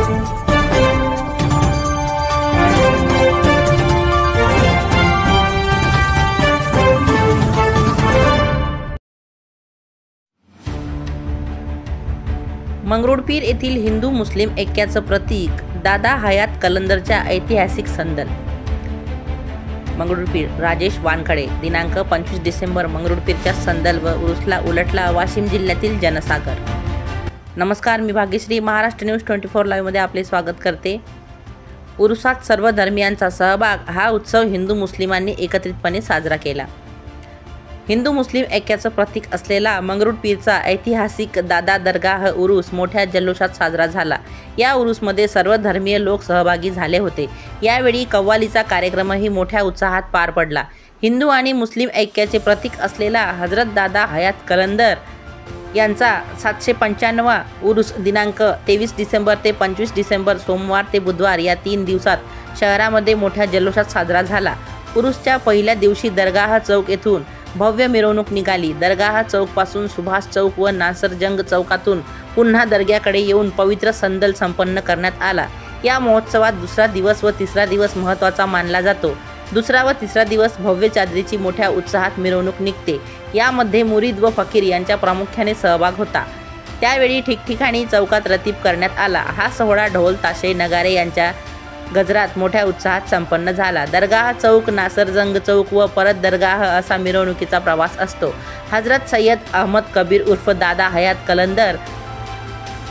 मंगरुळपीर येथील हिंदू मुस्लिम ऐक्याचं प्रतीक दादा हयात कलंदरच्या ऐतिहासिक संदल। मंगरुळपीर राजेश वानखडे दिनांक 25 डिसेंबर मंगरुळपीरच्या संदल व उरुसला उलटला वाशिम जिल्ह्यातील जनसागर। नमस्कार, मी भाग्यश्री महाराष्ट्र न्यूज 24 लाईव्ह मध्ये आपले स्वागत करते। उरुसात सर्व धर्मियांचा सहभाग हा उत्सव हिंदू मुस्लिमांनी एकत्रितपणे साजरा केला। हिंदू मुस्लिम ऐक्याचं प्रतीक असलेला मंगरुळपीरचा ऐतिहासिक दादा दरगाह उरूस मोठ्या जल्लोषात साजरा झाला। या उरूसमध्ये सर्व धर्मीय लोक सहभागी झाले होते। यावेळी कव्वालीचा कार्यक्रमही मोठ्या उत्साहात पार पडला। हिंदू आणि मुस्लिम ऐक्याचे प्रतीक असलेला हजरत दादा हयात कलंदर यांचा 795वा उरूस दिनांक 23 डिसेंबर ते 25 डिसेंबर सोमवार ते बुधवार या 3 दिवसात शहरामध्ये मोठ्या जल्लोषात साजरा झाला। उरूसच्या पहिल्या दिवशी दरगाह चौक येथून भव्य मिरवणूक निघाली। दरगाह चौकपासून सुभाष चौक व नासरजंग चौकातून पुन्हा दर्ग्याकडे येऊन पवित्र संदल संपन्न करण्यात आला। या महोत्सवात दुसरा दिवस व तिसरा दिवस महत्त्वाचा मानला जातो। दुसरा व तिसरा दिवस भव्य चादरीची मोठ्या उत्साहात मिरवणूक निघते। यामध्ये मुरीद व फकीर यांचा प्रामुख्याने सहभाग होता। त्यावेळी ठिकठिकाणी चौकात रतीब करण्यात आला। हा सोहळा ढोल ताशे नगारे यांच्या गजरात मोठ्या उत्साहात संपन्न झाला। दरगाह चौक, नासरजंग चौक व परत दरगाह असा मिरवणुकीचा प्रवास असतो। हजरत सय्यद अहमद कबीर उर्फ दादा हयात कलंदर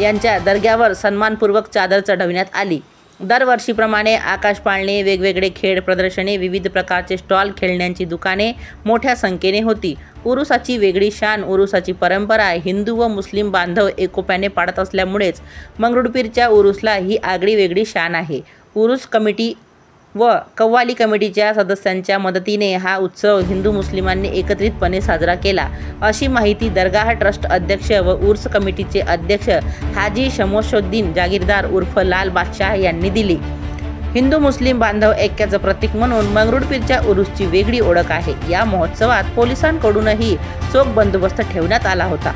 यांच्या दर्ग्यावर सन्मानपूर्वक चादर चढविण्यात आली। दरवर्षीप्रमाणे आकाश पाळणे, वेगवेगळे खेळ प्रदर्शने, विविध प्रकारचे स्टॉल, खेळण्यांची दुकाने मोठ्या संख्येने होती। उरुसाची वेगळी शान, उरुसाची परंपरा हिंदू व मुस्लिम बांधव एकोप्याने पाळत असल्यामुळेच मंगरुळपीरच्या उरुसला ही आगळी वेगळी शान आहे। उरूस कमिटी व कव्वाली कमिटीच्या सदस्यांच्या मदतीने हा उत्सव हिंदू मुस्लिमांनी एकत्रितपणे साजरा केला, अशी माहिती दरगाह ट्रस्ट अध्यक्ष व उर्स कमिटीचे अध्यक्ष हाजी शमशोद्दीन जागीरदार उर्फ लाल बादशाह यांनी दिली। हिंदू मुस्लिम बांधव ऐक्याचं प्रतीक म्हणून मंगरुळपीरच्या उरूसची वेगळी ओळख आहे। या महोत्सवात पोलिसांकडूनही चोख बंदोबस्त ठेवण्यात आला होता।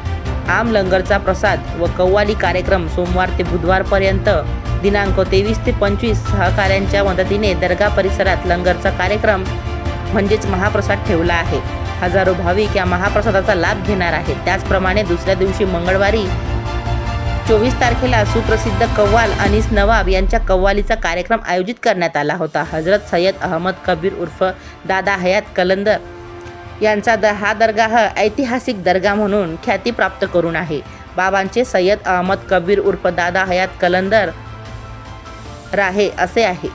आम लंगरचा प्रसाद व कव्वाली कार्यक्रम सोमवार ते बुधवारपर्यंत दिनांक 23 ते 25 सहकाऱ्यांच्या मदतीने दर्गा परिसरात लंगरचा कार्यक्रम म्हणजेच महाप्रसाद ठेवला आहे। हजारो भाविक या महाप्रसादाचा लाभ घेणार आहेत। त्याचप्रमाणे दुसऱ्या दिवशी मंगळवारी 24 तारखेला सुप्रसिद्ध कव्वाल अनीस नवाब यांच्या कव्वालीचा कार्यक्रम आयोजित करण्यात आला होता। हजरत सय्यद अहमद कबीर उर्फ दादा हयात कलंदर यांचा हा दरगाह ऐतिहासिक दर्गा म्हणून ख्याती प्राप्त करून आहे। बाबांचे सय्यद अहमद कबीर उर्फ दादा हयात कलंदर राहे असे आहे।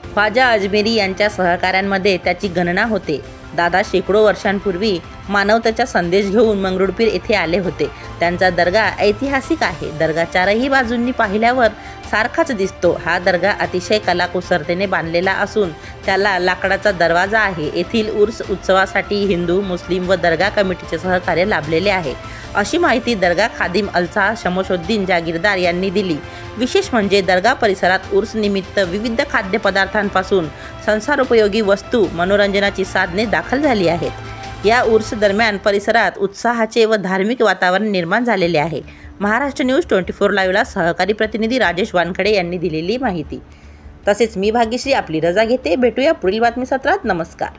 ख्वाजा अजमेरी यांच्या सहकाऱ्यांमध्ये त्याची गणना होते। दादा शेकडो वर्षांपूर्वी मानवतेचा संदेश घेऊन मंगरुळपीर येथे आले होते। त्यांचा दर्गा ऐतिहासिक आहे। दर्गा चारही बाजूंनी पाहिल्यावर सारखाच दिसतो। हा दर्गा अतिशय कलाकुसरतेने बांधलेला असून त्याला लाकडाचा दरवाजा आहे। येथील उर्स उत्सवासाठी हिंदू, मुस्लिम व दर्गा कमिटीचे सहकार्य लाभलेले आहे, अशी माहिती दर्गा खादिम अल्सा शमशोद्दीन जागीरदार यांनी दिली। विशेष म्हणजे दर्गा परिसरात उर्स निमित्त विविध खाद्यपदार्थांपासून संसारोपयोगी वस्तू, मनोरंजनाची साधने दाखल झाली आहेत। या उर्स दरम्यान परिसरात उत्साहाचे व धार्मिक वातावरण निर्माण झालेले आहे। महाराष्ट्र न्यूज 24 लाईव्हला सहकारी प्रतिनिधी राजेश वानखडे यांनी दिलेली माहिती। तसेच मी भाग्यश्री आपली रजा घेते। भेटूया पुढील बातमी सत्रात। नमस्कार।